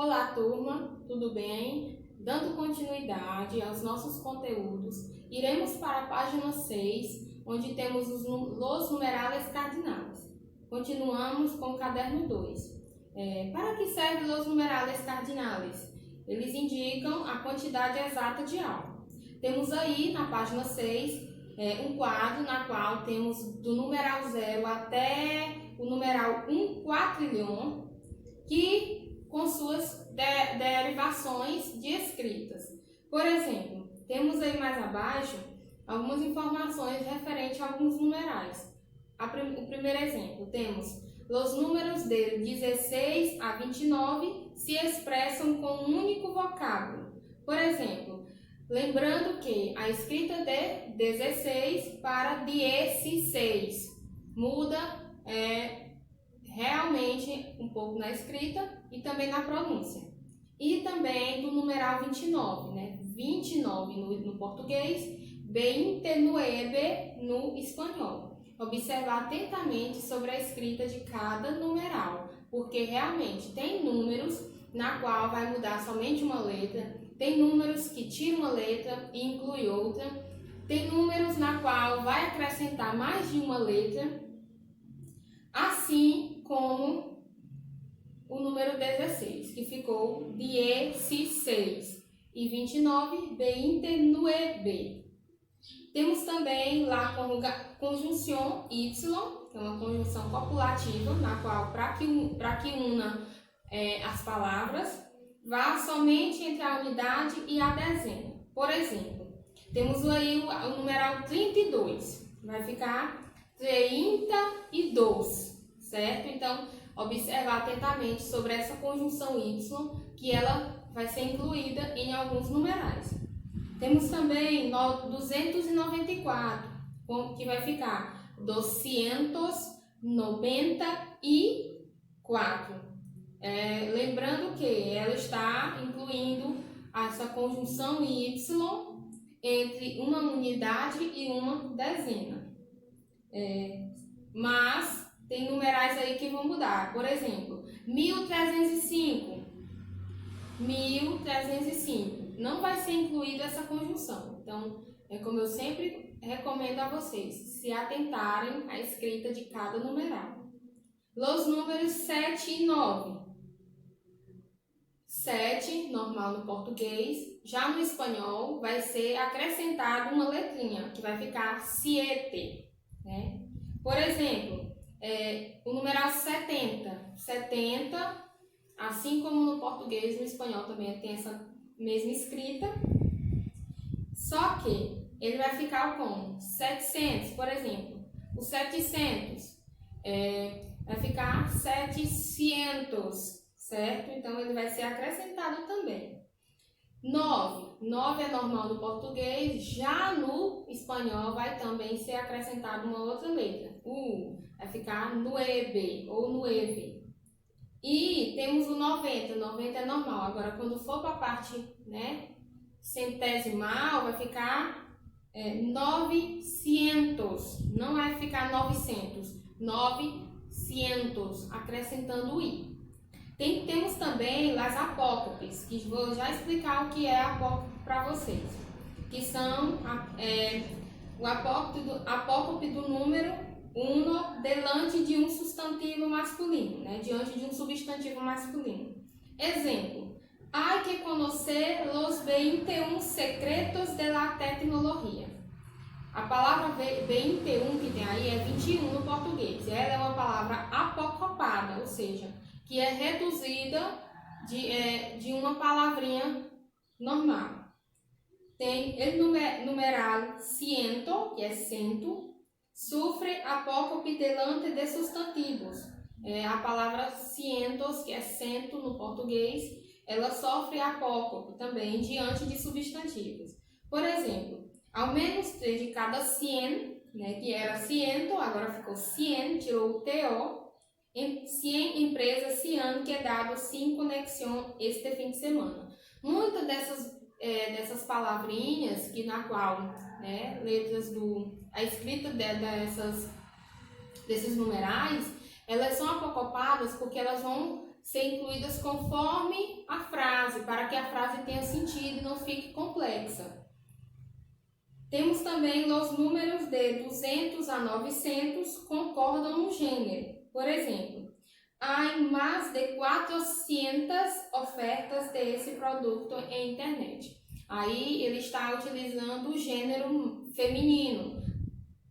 Olá, turma, tudo bem? Dando continuidade aos nossos conteúdos, iremos para a página 6, onde temos los numerales cardinales. Continuamos com o caderno 2. Para que servem los numerales cardinales? Eles indicam a quantidade exata de algo. Temos aí, na página 6, um quadro na qual temos do numeral 0 até o numeral 1 quatrilhão, que com suas derivações de escritas. Por exemplo, temos aí mais abaixo algumas informações referentes a alguns numerais. O primeiro exemplo, temos os números de 16 a 29 se expressam com um único vocábulo. Por exemplo, lembrando que a escrita de 16 para 16 muda realmente um pouco na escrita e também na pronúncia. E também do numeral 29, né? 29 no português, 29 no espanhol. Observar atentamente sobre a escrita de cada numeral, porque realmente tem números na qual vai mudar somente uma letra, tem números que tiram uma letra e inclui outra, tem números na qual vai acrescentar mais de uma letra, assim como o número 16, que ficou 16, e 29, 29. Temos também lá a conjunção Y, que é uma conjunção copulativa, na qual, para que una as palavras, vá somente entre a unidade e a dezena. Por exemplo, temos aí o numeral 32, vai ficar 32. Certo? Então, observar atentamente sobre essa conjunção Y, que ela vai ser incluída em alguns numerais. Temos também 294, que vai ficar 294. Lembrando que ela está incluindo essa conjunção Y entre uma unidade e uma dezena. Mas tem numerais aí que vão mudar. Por exemplo, 1305. 1305. Não vai ser incluída essa conjunção. Então, é como eu sempre recomendo a vocês, se atentarem à escrita de cada numeral. Los números 7 e 9. 7, normal no português. Já no espanhol, vai ser acrescentado uma letrinha, que vai ficar 7. Né? Por exemplo, o numeral 70. 70, assim como no português, no espanhol também tem essa mesma escrita, só que ele vai ficar como 700, por exemplo. O 700 vai ficar 700, certo? Então, ele vai ser acrescentado também. 9. 9 é normal no português, já no espanhol vai também ser acrescentada uma outra letra. Vai ficar nueve ou nueve. E temos o 90. 90 é normal. Agora, quando for para a parte, né, centesimal, vai ficar 900. Não vai ficar 900. 900, acrescentando o i. Temos também as apócopes, que vou já explicar o que é apócope para vocês. Que são o apócope do número 1 delante de um substantivo masculino, né? Diante de um substantivo masculino. Exemplo: hay que conocer los 21 secretos de la tecnología. A palavra 21 que tem aí é 21 no português. Ela é uma palavra apocopada, ou seja, que é reduzida de uma palavrinha normal. Tem el numeral ciento, que é cento, sofre apócope delante de sustantivos. A palavra cientos, que é cento no português, ela sofre apócope também diante de substantivos. Por exemplo, ao menos 3 de cada 100, né, que era ciento, agora ficou 100, tirou o TO. 100 empresas se han quedado sin conexión este fim de semana. Muitas dessas palavrinhas que na qual, né, letras a escrita desses numerais, elas são apocopadas porque elas vão ser incluídas conforme a frase para que a frase tenha sentido e não fique complexa. Temos também os números de 200 a 900 concordam no gênero. Por exemplo, há mais de 400 ofertas desse produto em internet. Aí ele está utilizando o gênero feminino.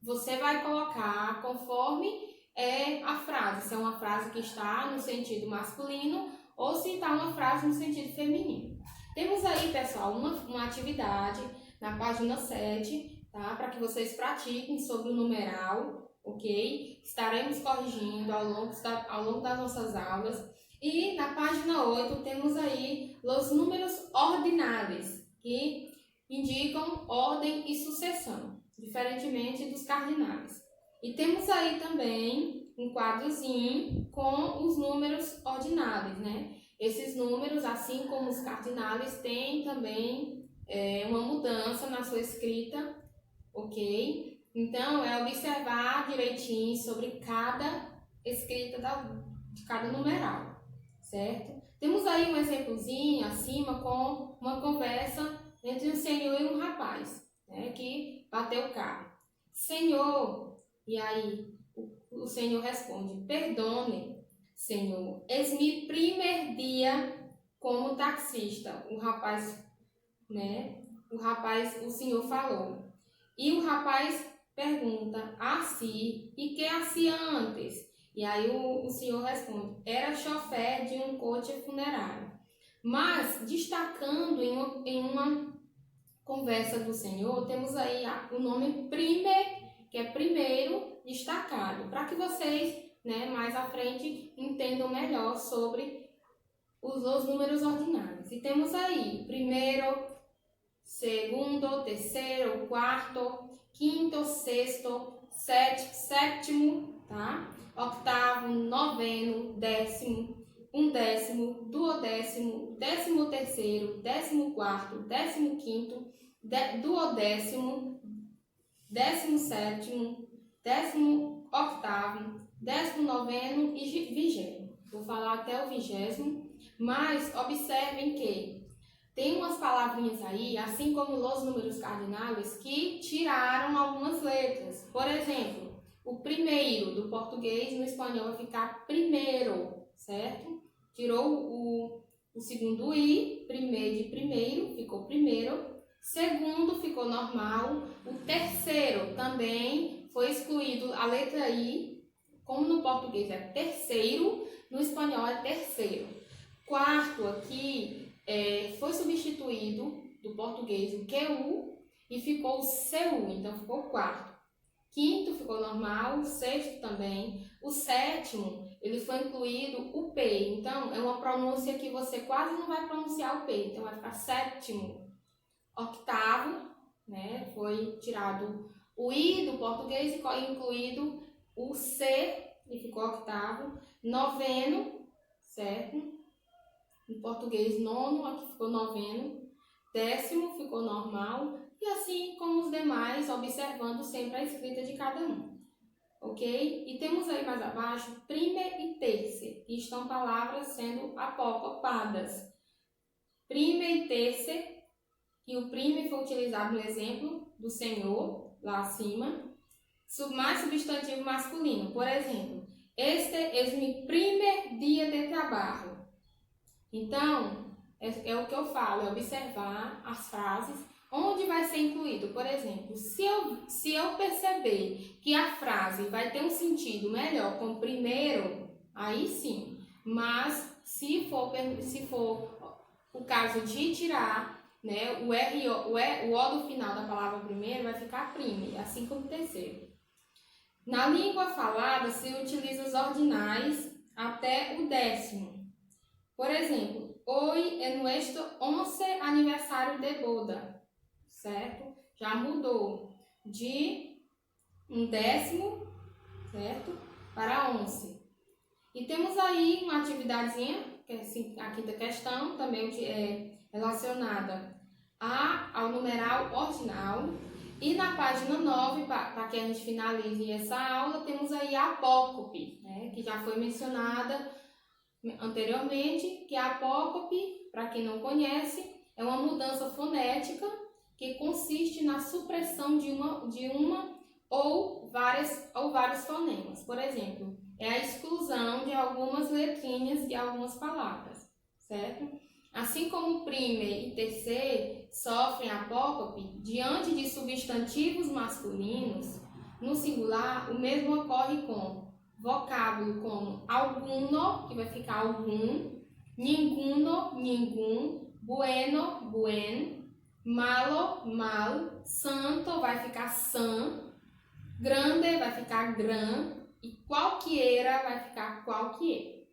Você vai colocar conforme a frase, se é uma frase que está no sentido masculino ou se está uma frase no sentido feminino. Temos aí, pessoal, uma atividade na página 7, tá? Para que vocês pratiquem sobre o numeral, ok? Estaremos corrigindo ao longo das nossas aulas. E na página 8 temos aí os números ordináveis, que indicam ordem e sucessão, diferentemente dos cardinais. E temos aí também um quadrozinho com os números ordináveis, né? Esses números, assim como os cardinais, têm também uma mudança na sua escrita, ok? Então, é observar direitinho sobre cada escrita de cada numeral, certo? Temos aí um exemplozinho acima com uma conversa entre um senhor e um rapaz, né, que bateu o carro. Senhor, e aí o senhor responde, perdone, senhor, es mi primer dia como taxista. O senhor falou. E o rapaz pergunta, assim, e que hacía antes? E aí o senhor responde, era chofer de um coche funerário. Mas, destacando em uma conversa do senhor, temos aí o nome primer, que é primeiro destacado, para que vocês, né, mais à frente entendam melhor sobre os números ordinários. E temos aí primeiro, segundo, terceiro, quarto, quinto, sexto, sétimo, tá? Oitavo, noveno, décimo, undécimo, duodécimo, 13º, 14º, 15º, duodécimo, 17º, 18º, 19º e 20º. Vou falar até o 20º, mas observem que tem umas palavrinhas aí, assim como os números cardinais, que tiraram algumas letras. Por exemplo, o primeiro do português no espanhol vai ficar primeiro, certo? Tirou o segundo i, primeiro de primeiro, ficou primeiro. Segundo ficou normal. O terceiro também foi excluído a letra i, como no português é terceiro, no espanhol é terceiro. Quarto aqui foi substituído do português o QU e ficou o CU, então ficou quarto. Quinto ficou normal, sexto também. O sétimo, ele foi incluído o P, então é uma pronúncia que você quase não vai pronunciar o P, então vai ficar sétimo. Octavo, né, foi tirado o I do português e incluído o C e ficou octavo. Noveno, certo? Em português, nono, aqui ficou noveno. Décimo ficou normal. E assim como os demais, observando sempre a escrita de cada um. Ok? E temos aí mais abaixo, prime e terce, que estão palavras sendo apocopadas. Prime e terce, que o prime foi utilizado no exemplo do senhor, lá acima. Mais substantivo masculino. Por exemplo, este es mi primer dia de trabalho. Então, é o que eu falo, é observar as frases onde vai ser incluído. Por exemplo, se eu perceber que a frase vai ter um sentido melhor com primeiro, aí sim. Mas se for o caso de tirar, né, o O do final da palavra primeiro vai ficar prime, assim como o terceiro. Na língua falada se utiliza os ordinais até o décimo. Por exemplo, hoy é nuestro 11º aniversário de boda, certo? Já mudou de um décimo, certo? Para 11. E temos aí uma atividadezinha, que é a quinta questão, também relacionada ao numeral ordinal. E na página 9, para que a gente finalize essa aula, temos aí a apócope, né, que já foi mencionada anteriormente, que a apócope, para quem não conhece, é uma mudança fonética que consiste na supressão de uma ou vários fonemas. Por exemplo, é a exclusão de algumas letrinhas de algumas palavras, certo? Assim como primer e terceiro sofrem apócope diante de substantivos masculinos, no singular o mesmo ocorre com vocábulo como alguno, que vai ficar algum, ninguno, ningum, bueno, buen, malo, mal, santo vai ficar san, grande vai ficar gran e qualquiera vai ficar qualquier,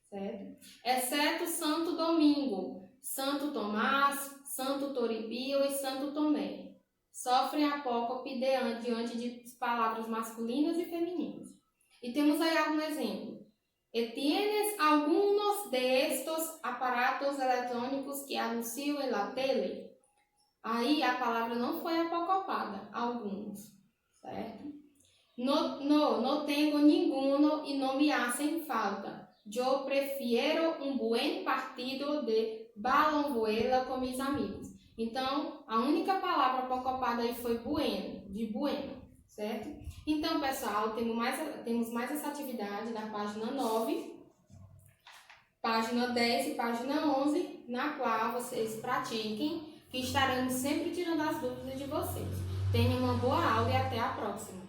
certo? Exceto Santo Domingo, Santo Tomás, Santo Toribio e Santo Tomé. Sofrem apócope diante de palavras masculinas e femininas. E temos aí algum exemplo. E tienes algunos de estos aparatos eletrônicos que anunciam en la tele? Aí a palavra não foi apocopada, alguns, certo? No tengo ninguno y no me hacen falta. Yo prefiero un buen partido de balonvuela com mis amigos. Então, a única palavra apocopada aí foi bueno, de bueno, certo? Então, pessoal, temos mais essa atividade na página 9, página 10 e página 11, na qual vocês pratiquem, que estaremos sempre tirando as dúvidas de vocês. Tenham uma boa aula e até a próxima!